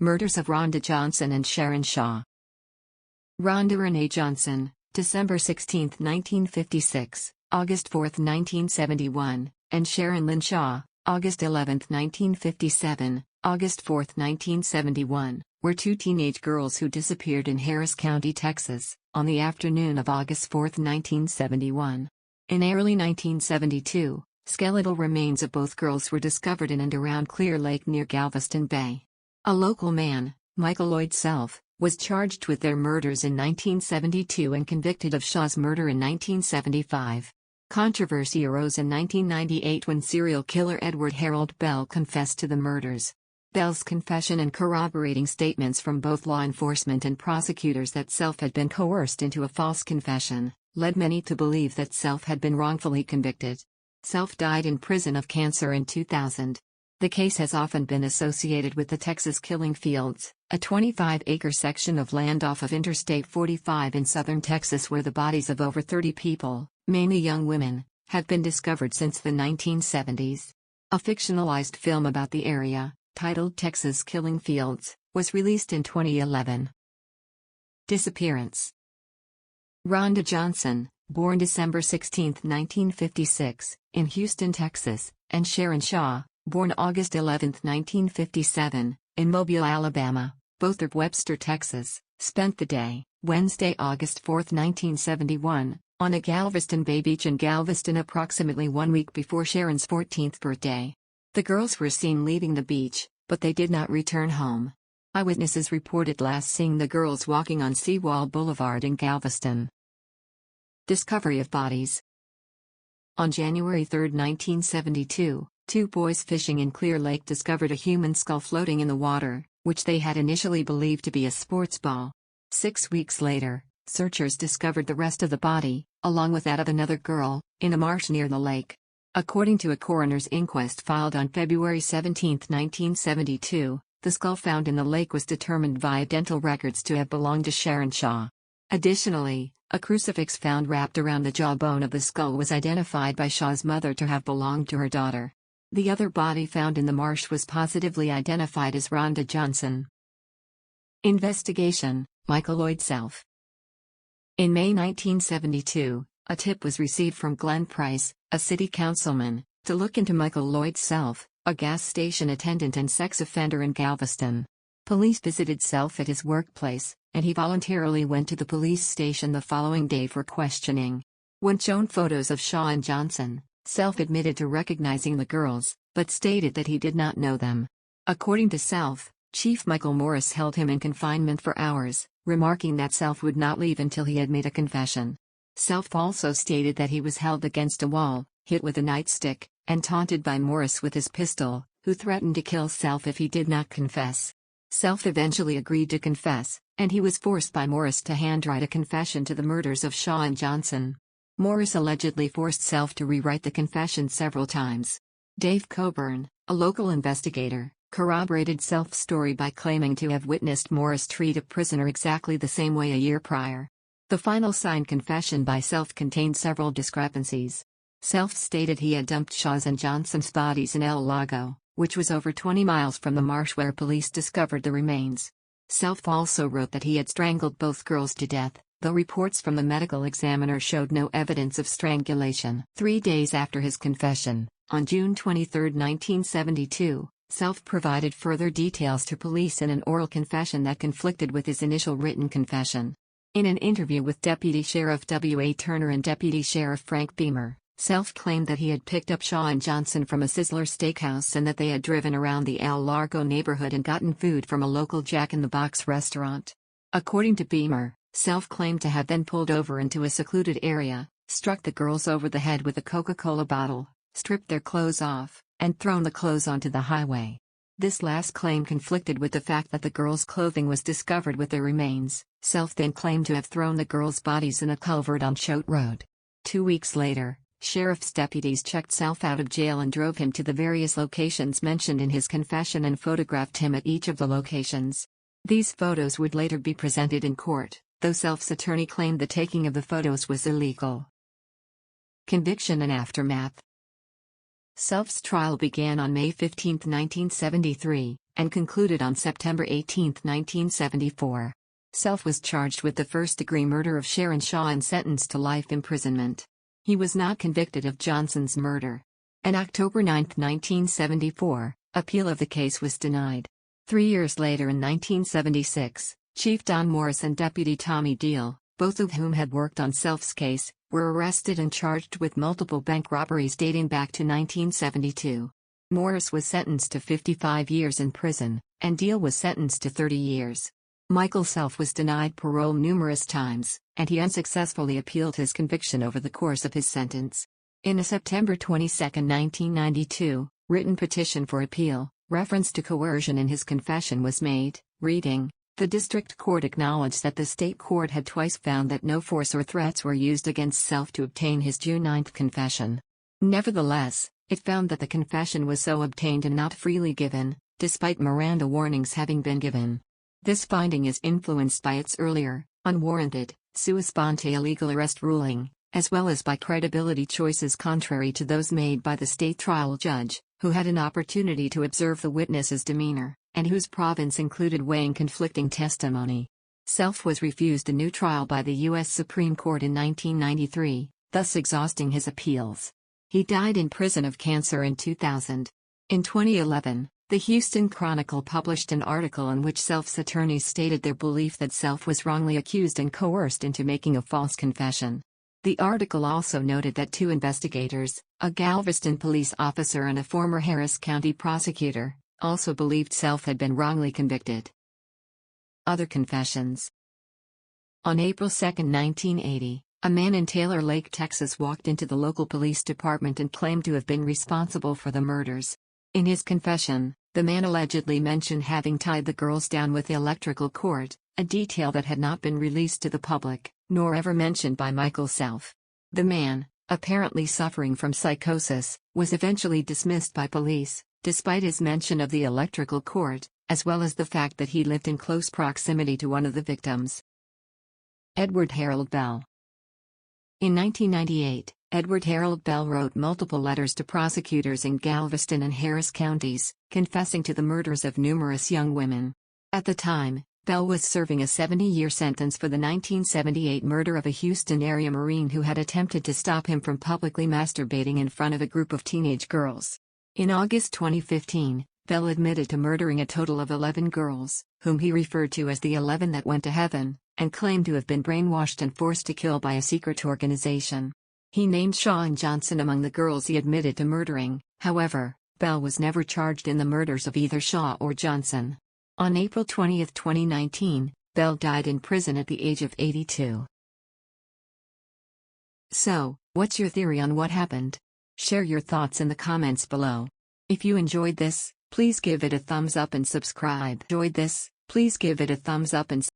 Murders of Rhonda Johnson and Sharon Shaw. Rhonda Renee Johnson, December 16, 1956, August 4, 1971, and Sharon Lynn Shaw, August 11, 1957, August 4, 1971, were two teenage girls who disappeared in Harris County, Texas, on the afternoon of August 4, 1971. In early 1972, skeletal remains of both girls were discovered in and around Clear Lake near Galveston Bay. A local man, Michael Lloyd Self, was charged with their murders in 1972 and convicted of Shaw's murder in 1975. Controversy arose in 1998 when serial killer Edouard Harold Bell confessed to the murders. Bell's confession and corroborating statements from both law enforcement and prosecutors that Self had been coerced into a false confession led many to believe that Self had been wrongfully convicted. Self died in prison of cancer in 2000. The case has often been associated with the Texas Killing Fields, a 25-acre section of land off of Interstate 45 in southern Texas where the bodies of over 30 people, mainly young women, have been discovered since the 1970s. A fictionalized film about the area, titled Texas Killing Fields, was released in 2011. Disappearance. Rhonda Johnson, born December 16, 1956, in Houston, Texas, and Sharon Shaw, born August 11, 1957, in Mobile, Alabama, both of Webster, Texas, spent the day, Wednesday, August 4, 1971, on a Galveston Bay beach in Galveston approximately 1 week before Sharon's 14th birthday. The girls were seen leaving the beach, but they did not return home. Eyewitnesses reported last seeing the girls walking on Seawall Boulevard in Galveston. Discovery of bodies. On January 3, 1972, two boys fishing in Clear Lake discovered a human skull floating in the water, which they had initially believed to be a sports ball. 6 weeks later, searchers discovered the rest of the body, along with that of another girl, in a marsh near the lake. According to a coroner's inquest filed on February 17, 1972, the skull found in the lake was determined via dental records to have belonged to Sharon Shaw. Additionally, a crucifix found wrapped around the jawbone of the skull was identified by Shaw's mother to have belonged to her daughter. The other body found in the marsh was positively identified as Rhonda Johnson. Investigation, Michael Lloyd Self. In May 1972, a tip was received from Glenn Price, a city councilman, to look into Michael Lloyd Self, a gas station attendant and sex offender in Galveston. Police visited Self at his workplace, and he voluntarily went to the police station the following day for questioning. When shown photos of Shaw and Johnson, Self admitted to recognizing the girls, but stated that he did not know them. According to Self, Chief Michael Morris held him in confinement for hours, remarking that Self would not leave until he had made a confession. Self also stated that he was held against a wall, hit with a nightstick, and taunted by Morris with his pistol, who threatened to kill Self if he did not confess. Self eventually agreed to confess, and he was forced by Morris to handwrite a confession to the murders of Shaw and Johnson. Morris allegedly forced Self to rewrite the confession several times. Dave Coburn, a local investigator, corroborated Self's story by claiming to have witnessed Morris treat a prisoner exactly the same way a year prior. The final signed confession by Self contained several discrepancies. Self stated he had dumped Shaw's and Johnson's bodies in El Lago, which was over 20 miles from the marsh where police discovered the remains. Self also wrote that he had strangled both girls to death, though reports from the medical examiner showed no evidence of strangulation. 3 days after his confession, on June 23, 1972, Self provided further details to police in an oral confession that conflicted with his initial written confession. In an interview with Deputy Sheriff W.A. Turner and Deputy Sheriff Frank Beamer, Self claimed that he had picked up Shaw and Johnson from a Sizzler steakhouse and that they had driven around the El Largo neighborhood and gotten food from a local Jack in the Box restaurant. According to Beamer, Self claimed to have then pulled over into a secluded area, struck the girls over the head with a Coca-Cola bottle, stripped their clothes off, and thrown the clothes onto the highway. This last claim conflicted with the fact that the girls' clothing was discovered with their remains. Self then claimed to have thrown the girls' bodies in a culvert on Choate Road. 2 weeks later, sheriff's deputies checked Self out of jail and drove him to the various locations mentioned in his confession and photographed him at each of the locations. These photos would later be presented in court, though Self's attorney claimed the taking of the photos was illegal. Conviction and aftermath. Self's trial began on May 15, 1973, and concluded on September 18, 1974. Self was charged with the first-degree murder of Sharon Shaw and sentenced to life imprisonment. He was not convicted of Johnson's murder. On October 9, 1974, appeal of the case was denied. 3 years later in 1976, Chief Don Morris and Deputy Tommy Deal, both of whom had worked on Self's case, were arrested and charged with multiple bank robberies dating back to 1972. Morris was sentenced to 55 years in prison, and Deal was sentenced to 30 years. Michael Self was denied parole numerous times, and he unsuccessfully appealed his conviction over the course of his sentence. In a September 22, 1992, written petition for appeal, reference to coercion in his confession was made, reading, "The district court acknowledged that the state court had twice found that no force or threats were used against Self to obtain his June 9 confession. Nevertheless, it found that the confession was so obtained and not freely given, despite Miranda warnings having been given. This finding is influenced by its earlier, unwarranted, sua sponte illegal arrest ruling, as well as by credibility choices contrary to those made by the state trial judge, who had an opportunity to observe the witness's demeanor, and whose province included weighing conflicting testimony. Self was refused a new trial by the U.S. Supreme Court in 1993, thus exhausting his appeals. He died in prison of cancer in 2000. In 2011, the Houston Chronicle published an article in which Self's attorneys stated their belief that Self was wrongly accused and coerced into making a false confession. The article also noted that 2 investigators, a Galveston police officer and a former Harris County prosecutor, also believed Self had been wrongly convicted. Other confessions. On April 2, 1980, a man in Taylor Lake, Texas walked into the local police department and claimed to have been responsible for the murders. In his confession, the man allegedly mentioned having tied the girls down with the electrical cord, a detail that had not been released to the public, nor ever mentioned by Michael Self. The man, apparently suffering from psychosis, was eventually dismissed by police, despite his mention of the electrical cord, as well as the fact that he lived in close proximity to one of the victims. Edward Harold Bell. In 1998, Edward Harold Bell wrote multiple letters to prosecutors in Galveston and Harris counties, confessing to the murders of numerous young women. At the time, Bell was serving a 70-year sentence for the 1978 murder of a Houston-area Marine who had attempted to stop him from publicly masturbating in front of a group of teenage girls. In August 2015, Bell admitted to murdering a total of 11 girls, whom he referred to as the 11 that went to heaven, and claimed to have been brainwashed and forced to kill by a secret organization. He named Shaw and Johnson among the girls he admitted to murdering. However, Bell was never charged in the murders of either Shaw or Johnson. On April 20, 2019, Bell died in prison at the age of 82. So, what's your theory on what happened? Share your thoughts in the comments below. If you enjoyed this, please give it a thumbs up and subscribe.